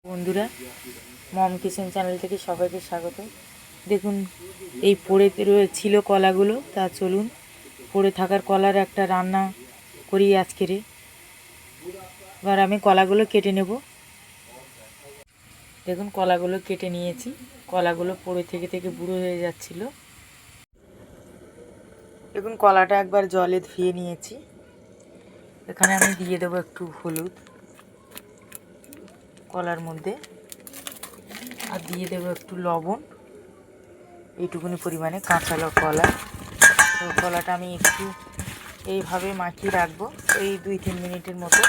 বন্ধুরা, মম kitchen channel থেকে সবাইকে স্বাগত। দেখুন, এই পড়ে ছিল কলাগুলো, তা চলুন পড়ে থাকার কলার একটা রান্না করি আজকেরে। এবার আমি কলাগুলো কেটে নেব। দেখুন, কলাগুলো কেটে নিয়েছি। কলাগুলো পড়ে থেকে থেকে বুড়ো হয়ে যাচ্ছিল। দেখুন, কলাটা একবার জলে ধুয়ে নিয়েছি। এখানে আমি দিয়ে দেবো একটু হলুদ কলার মধ্যে, আর দিয়ে দেবো একটু লবণ, এইটুকুনি পরিমাণে কাঁচা কলা। তো কলাটা আমি একটু এইভাবে মাখিয়ে রাখবো এই 2-3 মিনিটের মতো।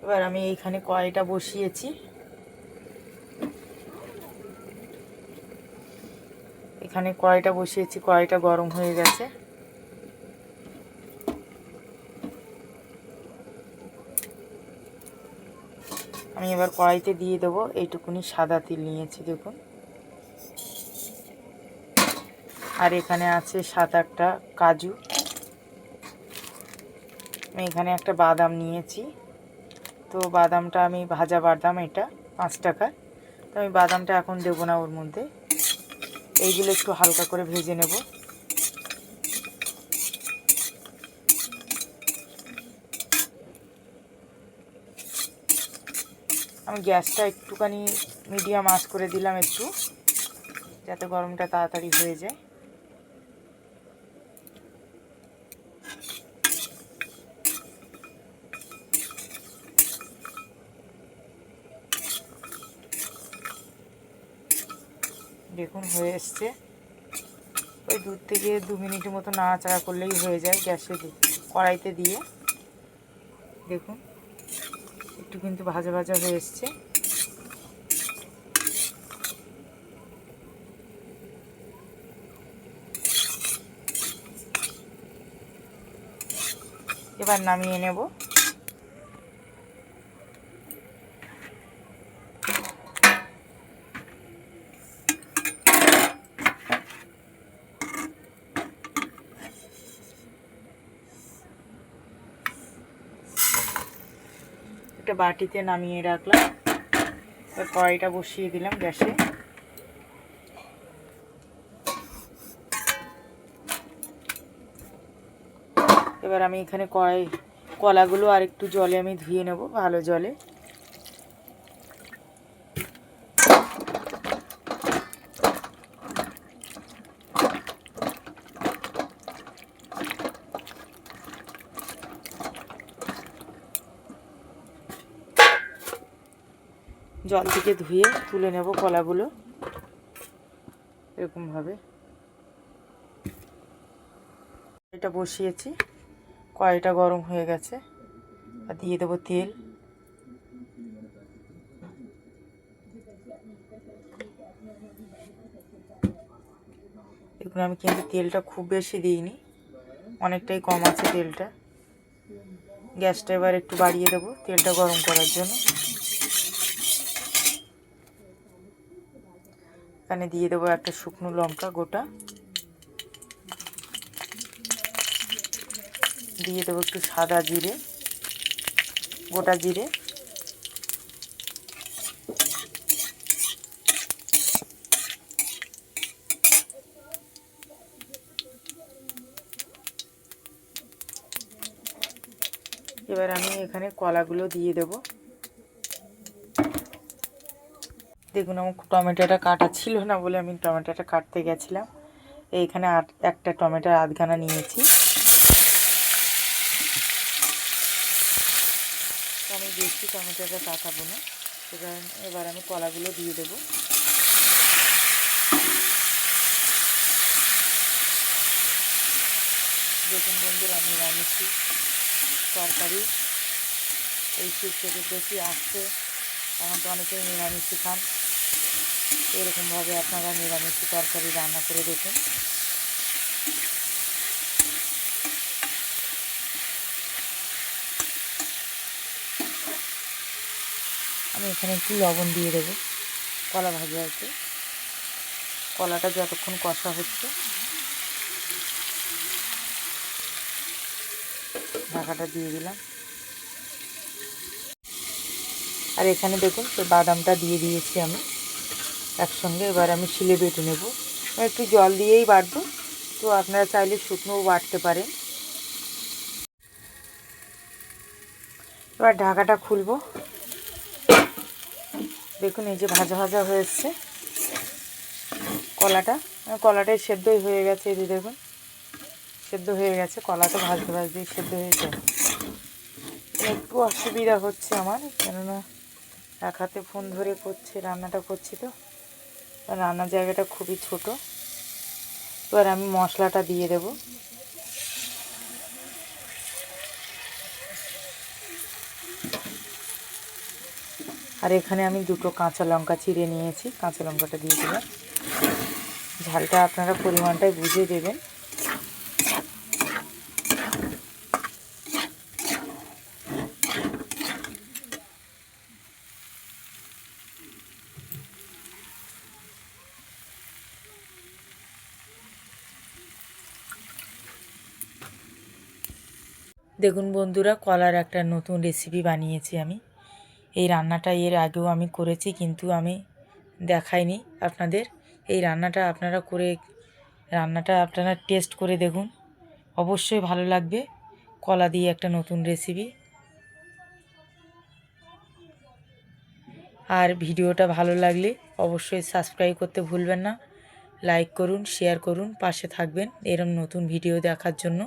এবার আমি এইখানে কড়াইটা বসিয়েছি। কড়াইটা গরম হয়ে গেছে। আমি এবার কড়াইতে দিয়ে দেবো এইটুকুনি সাদা তিল নিয়েছি, দেখুন। আর এখানে আছে 7-8টা কাজু। আমি এখানে একটা বাদাম নিয়েছি। তো বাদামটা আমি ভাজা বাদাম, এটা 5 টাকার। তো আমি বাদামটা এখন দেবো না ওর মধ্যে, এইগুলো একটু হালকা করে ভেজে নেব। আমি গ্যাসটা একটুখানি মিডিয়াম আঁচ করে দিলাম একটু, যাতে গরমটা তাড়াতাড়ি হয়ে যায়। দেখুন, হয়ে এসছে। ওই 2 থেকে 2 মিনিটের মতো নাড়াচাড়া করলেই হয়ে যায় গ্যাসে কড়াইতে দিয়ে। দেখুন, একটু কিন্তু ভাজা ভাজা হয়ে এসছে। এবার নামিয়ে নেব। একটা বাটিতে নামিয়ে রাখলাম। এবার কড়াইটা বসিয়ে দিলাম গ্যাসে। এবার আমি এখানে কলাগুলো আর একটু জলে আমি ধুয়ে নেব, ভালো জলে। জল থেকে ধুয়ে তুলে নেব কলাগুলো এরকমভাবে। এটা বসিয়েছি, কড়াইটা গরম হয়ে গেছে। আর দিয়ে দেবো তেল। দেখুন, আমি কিন্তু তেলটা খুব বেশি দিইনি, অনেকটাই কম আছে তেলটা। গ্যাসটা এবার একটু বাড়িয়ে দেবো তেলটা গরম করার জন্য। এখানে দিয়ে দেবো একটা শুকনো লঙ্কা গোটা, দিয়ে দেবো একটু সাদা জিরে, গোটা জিরে। এবার আমি এখানে কলাগুলো দিয়ে দেব। দেখুন, আমার টমেটোটা কাটা ছিল না বলে আমি টমেটোটা কাটতে গেছিলাম। এইখানে একটা টমেটোর আধখানা নিয়েছি। আমি বেশি টমেটোটা কাটাবো না, এবার আমি কলাগুলো দিয়ে দেবো। দেখুন বন্ধুরা, আমি নিরামিষি তরকারি, এই শিব চতুর্দশী আসছে, এখন তো অনেকেই নিরামিষই খান। এরকমভাবে আপনারা নিরামিষি তরকারি রান্না করে দেখুন। আমি এখানে একটু লবণ দিয়ে দেবো কলা ভাজাতে। কলাটা যতক্ষণ কষা হচ্ছে ঢাকাটা দিয়ে দিলাম। আর এখানে দেখুন তো বাদামটা দিয়ে দিয়েছি আমি একসঙ্গে। এবার আমি শিলে বেটে নেব। একটু জল দিয়েই বাটবো, তো আপনারা চাইলে শুকনোও বাটতে পারেন। এবার ঢাকাটা খুলবো। দেখুন এই যে ভাজা ভাজা হয়ে এসছে কলাটাই সেদ্ধই হয়ে গেছে। এই যে দেখুন সেদ্ধ হয়ে গেছে, কলাটা ভাজতে ভাজতেই সেদ্ধ হয়ে যায়। একটু অসুবিধা হচ্ছে আমার, কেননা এক হাতে ফোন ধরে রান্নাটা করছি, তো রান্নার জায়গাটা খুবই ছোট। এবার আমি মশলাটা দিয়ে দেব। আর এখানে আমি 2টো কাঁচা লঙ্কা চিড়ে নিয়েছি, কাঁচা লঙ্কাটা দিয়ে দিলাম। ঝালটা আপনারা পরিমাণটাই বুঝে দেবেন। দেখুন বন্ধুরা, কলার একটা নতুন রেসিপি বানিয়েছি আমি। এই রান্নাটা এর আগেও আমি করেছি, কিন্তু আমি দেখাইনি আপনাদের। এই রান্নাটা আপনারা টেস্ট করে দেখুন, অবশ্যই ভালো লাগবে। কলা দিয়ে একটা নতুন রেসিপি। আর ভিডিওটা ভালো লাগলে অবশ্যই সাবস্ক্রাইব করতে ভুলবেন না। লাইক করুন, শেয়ার করুন, পাশে থাকবেন এরকম নতুন ভিডিও দেখার জন্য।